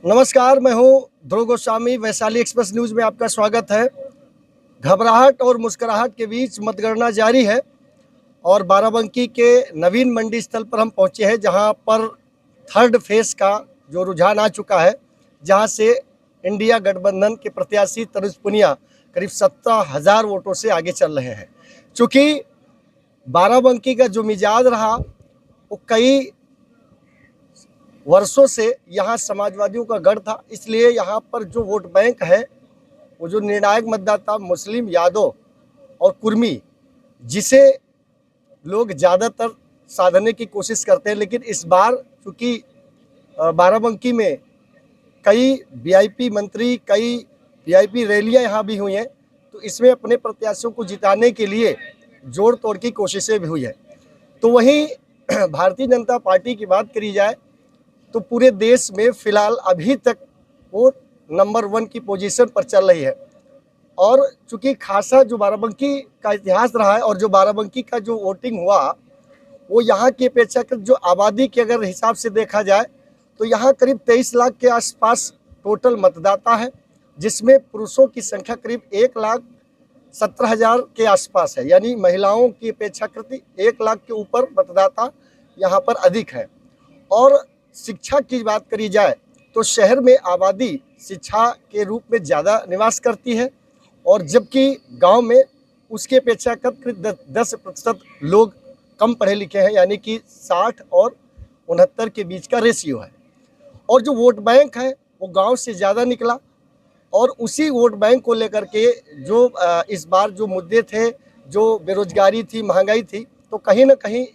नमस्कार, मैं हूं ध्रुव गोस्वामी। वैशाली एक्सप्रेस न्यूज में आपका स्वागत है। घबराहट और मुस्कुराहट के बीच मतगणना जारी है और बाराबंकी के नवीन मंडी स्थल पर हम पहुंचे हैं, जहां पर थर्ड फेज का जो रुझान आ चुका है, जहां से इंडिया गठबंधन के प्रत्याशी तनुज पुनिया करीब 17,000 वोटों से आगे चल रहे हैं। चूँकि बाराबंकी का जो मिजाज रहा वो कई वर्षों से यहाँ समाजवादियों का गढ़ था, इसलिए यहाँ पर जो वोट बैंक है वो जो निर्णायक मतदाता मुस्लिम, यादव और कुर्मी, जिसे लोग ज़्यादातर साधने की कोशिश करते हैं। लेकिन इस बार चूँकि बाराबंकी में कई वीआईपी मंत्री, कई वीआईपी रैलियाँ यहाँ भी हुई हैं, तो इसमें अपने प्रत्याशियों को जिताने के लिए जोड़ तोड़ की कोशिशें भी हुई है। तो वहीं भारतीय जनता पार्टी की बात करी जाए तो पूरे देश में फिलहाल अभी तक वो नंबर 1 की पोजीशन पर चल रही है। और चूंकि खासा जो बाराबंकी का इतिहास रहा है और जो बाराबंकी का जो वोटिंग हुआ वो यहाँ की अपेक्षाकृत जो आबादी के अगर हिसाब से देखा जाए तो यहाँ करीब 23 लाख के आसपास टोटल मतदाता है, जिसमें पुरुषों की संख्या करीब 1,17,000 के आसपास है। यानी महिलाओं की अपेक्षाकृत 1 लाख के ऊपर मतदाता यहाँ पर अधिक है। और शिक्षा की बात करी जाए तो शहर में आबादी शिक्षा के रूप में ज़्यादा निवास करती है, और जबकि गांव में उसके अपेक्षाकृत 10% लोग कम पढ़े लिखे हैं, यानी कि 60 और 69 के बीच का रेशियो है। और जो वोट बैंक है वो गांव से ज़्यादा निकला, और उसी वोट बैंक को लेकर के जो इस बार जो मुद्दे थे, जो बेरोजगारी थी, महंगाई थी, तो कहीं ना कहीं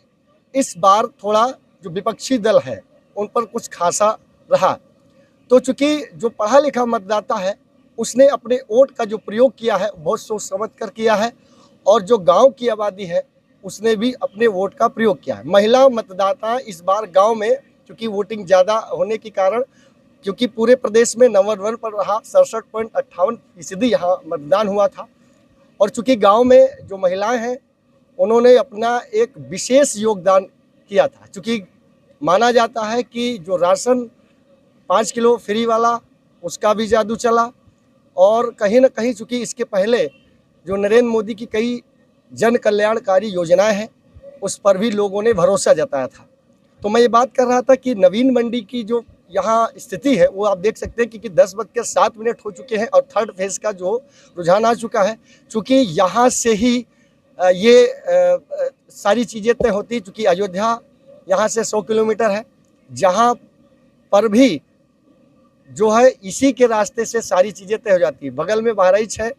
इस बार थोड़ा जो विपक्षी दल है उन पर कुछ खासा रहा। तो चूंकि जो पढ़ा लिखा मतदाता है उसने अपने वोट का जो प्रयोग किया है बहुत सोच समझ कर किया है, और जो गांव की आबादी है उसने भी अपने वोट का प्रयोग किया है। महिला मतदाता इस बार गांव में चूँकि वोटिंग ज़्यादा होने के कारण, क्योंकि पूरे प्रदेश में नंबर 1 पर रहा, 67.58% यहाँ मतदान हुआ था। और चूँकि गाँव में जो महिलाएँ हैं उन्होंने अपना एक विशेष योगदान किया था। चूँकि माना जाता है कि जो राशन 5 किलो फ्री वाला, उसका भी जादू चला, और कहीं ना कहीं चूँकि इसके पहले जो नरेंद्र मोदी की कई जन कल्याणकारी योजनाएं हैं उस पर भी लोगों ने भरोसा जताया था। तो मैं ये बात कर रहा था कि नवीन मंडी की जो यहाँ स्थिति है वो आप देख सकते हैं कि 10:07 हो चुके हैं और थर्ड फेज का जो रुझान आ चुका है। चूँकि यहाँ से ही ये सारी चीज़ें तय होती, चूँकि अयोध्या यहाँ से 100 किलोमीटर है, जहाँ पर भी जो है इसी के रास्ते से सारी चीज़ें तय हो जाती है। बगल में बहराइच है,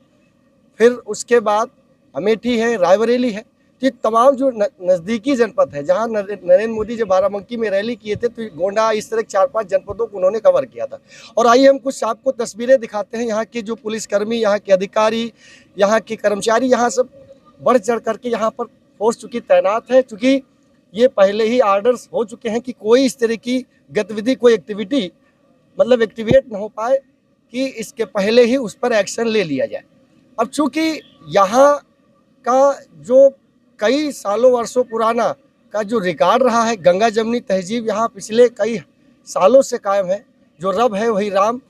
फिर उसके बाद अमेठी है, रायबरेली है। तो ये तमाम जो नज़दीकी जनपद है, जहाँ नरेंद्र मोदी जब बाराबंकी में रैली किए थे तो गोंडा, इस तरह 4-5 जनपदों को उन्होंने कवर किया था। और आइए हम कुछ आपको तस्वीरें दिखाते हैं। यहाँ के जो पुलिसकर्मी, यहाँ के अधिकारी, यहाँ के कर्मचारी, यहाँ सब बढ़ चढ़ करके यहाँ पर फोर्स चूँकि तैनात है। चूँकि ये पहले ही आर्डर्स हो चुके हैं कि कोई इस तरह की गतिविधि, कोई एक्टिविटी मतलब एक्टिवेट न हो पाए कि इसके पहले ही उस पर एक्शन ले लिया जाए। अब चूँकि यहाँ का जो कई सालों वर्षों पुराना का जो रिकॉर्ड रहा है, गंगा जमनी तहजीब यहाँ पिछले कई सालों से कायम है। जो रब है वही राम,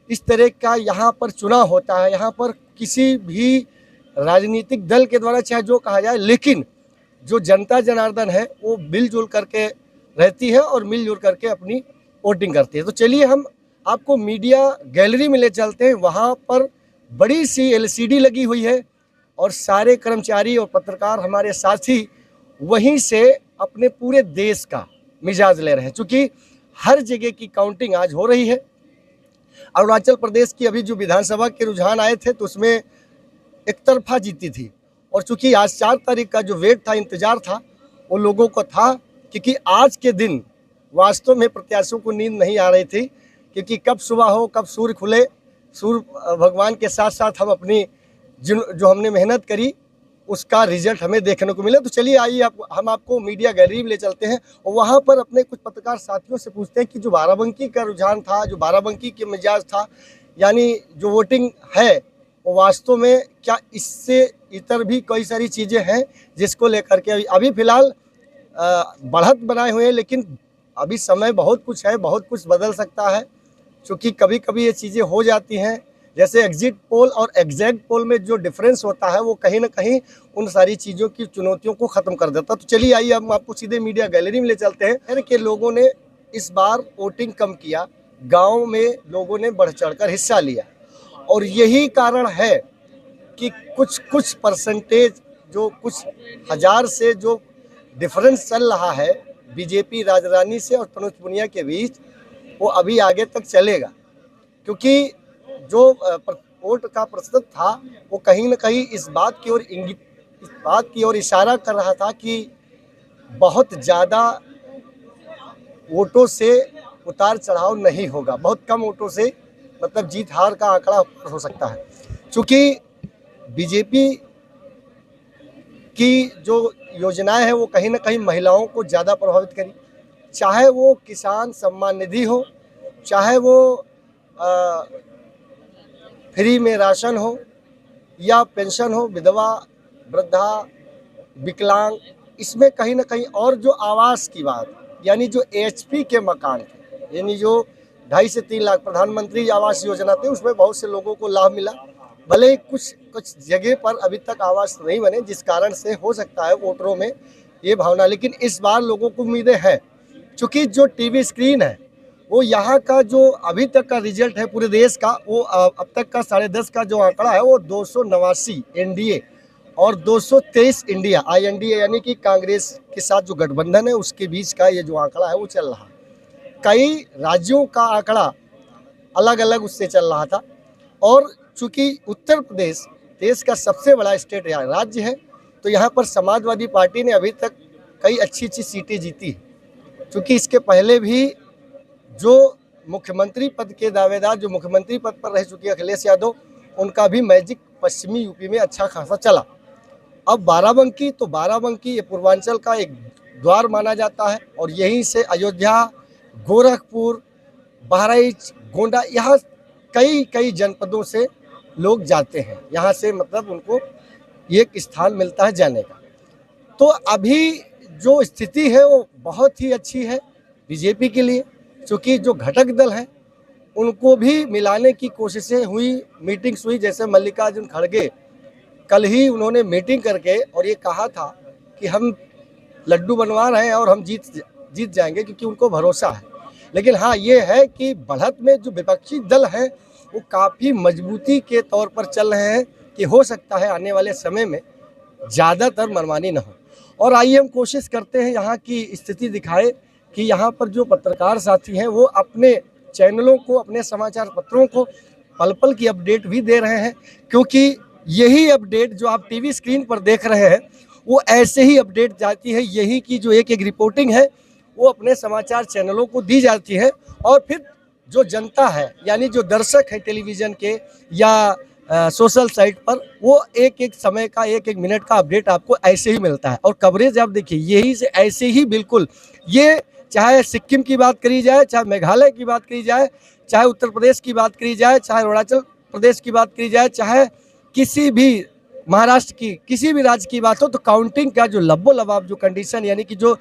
इस तरह का यहाँ पर चुनाव होता है। यहाँ पर किसी भी राजनीतिक दल के द्वारा चाहे जो कहा जाए, लेकिन जो जनता जनार्दन है वो मिलजुल करके रहती है और मिलजुल करके अपनी वोटिंग करती है। तो चलिए हम आपको मीडिया गैलरी में ले चलते हैं। वहाँ पर बड़ी सी LCD लगी हुई है और सारे कर्मचारी और पत्रकार, हमारे साथी वहीं से अपने पूरे देश का मिजाज ले रहे हैं। चूँकि हर जगह की काउंटिंग आज हो रही है। अरुणाचल प्रदेश की अभी जो विधानसभा के रुझान आए थे तो उसमें एक तरफा जीती थी, और चूँकि आज 4 तारीख का जो वेट था, इंतज़ार था, वो लोगों को था, क्योंकि आज के दिन वास्तव में प्रत्याशियों को नींद नहीं आ रही थी, क्योंकि कब सुबह हो, कब सूर्य खुले, सूर्य भगवान के साथ साथ हम अपनी जो हमने मेहनत करी उसका रिजल्ट हमें देखने को मिले। तो चलिए आइए हम आपको मीडिया गैलरी में ले चलते हैं और वहाँ पर अपने कुछ पत्रकार साथियों से पूछते हैं कि जो बाराबंकी का रुझान था, जो बाराबंकी के मिजाज था, यानी जो वोटिंग है वो वास्तव में क्या इससे इतर भी कई सारी चीज़ें हैं जिसको लेकर के अभी फ़िलहाल बढ़त बनाए हुए हैं, लेकिन अभी समय बहुत कुछ है, बहुत कुछ बदल सकता है। क्योंकि कभी कभी ये चीज़ें हो जाती हैं, जैसे एग्जिट पोल और एग्जैक्ट पोल में जो डिफरेंस होता है वो कहीं ना कहीं उन सारी चीज़ों की चुनौतियों को ख़त्म कर देता। तो चलिए आइए हम आपको सीधे मीडिया गैलरी में ले चलते हैं। शहर के लोगों ने इस बार वोटिंग कम किया, गांव में लोगों ने बढ़ चढ़कर हिस्सा लिया, और यही कारण है कि कुछ परसेंटेज, जो कुछ हज़ार से जो डिफरेंस चल रहा है बीजेपी राजरानी से और तनुज पुनिया के बीच, वो अभी आगे तक चलेगा। क्योंकि जो वोट का प्रतिशत था वो कहीं ना कहीं इस बात की ओर इशारा कर रहा था कि बहुत ज़्यादा वोटों से उतार चढ़ाव नहीं होगा, बहुत कम वोटों से मतलब जीत हार का आंकड़ा हो सकता है। चूँकि बीजेपी की जो योजनाएं हैं वो कहीं ना कहीं महिलाओं को ज़्यादा प्रभावित करी, चाहे वो किसान सम्मान निधि हो, चाहे वो फ्री में राशन हो या पेंशन हो, विधवा, वृद्धा, विकलांग, इसमें कहीं ना कहीं, और जो आवास की बात, यानी जो एचपी के मकान थे, यानी जो 2.5 से 3 लाख प्रधानमंत्री आवास योजना थी, उसमें बहुत से लोगों को लाभ मिला। भले ही कुछ जगह पर अभी तक आवास नहीं बने, जिस कारण से हो सकता है वोटरों में ये भावना, लेकिन इस बार लोगों को उम्मीदें हैं। चूँकि जो टीवी स्क्रीन है वो यहाँ का जो अभी तक का रिजल्ट है पूरे देश का, वो अब तक का 10.5 का जो आंकड़ा है वो 289 एनडीए और 223 इंडिया INDA यानी कि कांग्रेस के साथ जो गठबंधन है उसके बीच का ये जो आंकड़ा है वो चल रहा है। कई राज्यों का आंकड़ा अलग अलग उससे चल रहा था, और चूँकि उत्तर प्रदेश देश का सबसे बड़ा स्टेट राज्य है, तो यहाँ पर समाजवादी पार्टी ने अभी तक कई अच्छी सीटें जीती है। चूँकि इसके पहले भी जो मुख्यमंत्री पद के दावेदार, जो मुख्यमंत्री पद पर रह चुके अखिलेश यादव, उनका भी मैजिक पश्चिमी यूपी में अच्छा खासा चला। अब बाराबंकी, तो बाराबंकी ये पूर्वांचल का एक द्वार माना जाता है, और यहीं से अयोध्या, गोरखपुर, बहराइच, गोंडा, यहाँ कई जनपदों से लोग जाते हैं। यहाँ से मतलब उनको एक स्थान मिलता है जाने का। तो अभी जो स्थिति है वो बहुत ही अच्छी है बीजेपी के लिए, क्योंकि जो घटक दल हैं उनको भी मिलाने की कोशिशें हुई, मीटिंग्स हुई। जैसे मल्लिकार्जुन खड़गे, कल ही उन्होंने मीटिंग करके और ये कहा था कि हम लड्डू बनवा रहे हैं और हम जीत जाएंगे, क्योंकि उनको भरोसा है। लेकिन हाँ, ये है कि बढ़त में जो विपक्षी दल हैं वो काफ़ी मजबूती के तौर पर चल रहे हैं कि हो सकता है आने वाले समय में ज़्यादातर मनमानी न हो। और आइए हम कोशिश करते हैं यहाँ की स्थिति दिखाए कि यहाँ पर जो पत्रकार साथी हैं वो अपने चैनलों को, अपने समाचार पत्रों को पल पल की अपडेट भी दे रहे हैं, क्योंकि यही अपडेट जो आप टीवी स्क्रीन पर देख रहे हैं वो ऐसे ही अपडेट जाती है, यही की जो एक रिपोर्टिंग है वो अपने समाचार चैनलों को दी जाती है, और फिर जो जनता है यानी जो दर्शक है टेलीविज़न के या सोशल साइट पर, वो एक समय का, एक मिनट का अपडेट आपको ऐसे ही मिलता है। और कवरेज आप देखिए यही से ऐसे ही बिल्कुल, ये चाहे सिक्किम की बात करी जाए, चाहे मेघालय की बात करी जाए, चाहे उत्तर प्रदेश की बात करी जाए, चाहे अरुणाचल प्रदेश की बात करी जाए, चाहे किसी भी महाराष्ट्र की किसी भी राज्य की बात हो, तो काउंटिंग का जो लब्बो लबाब जो कंडीशन, यानी कि जो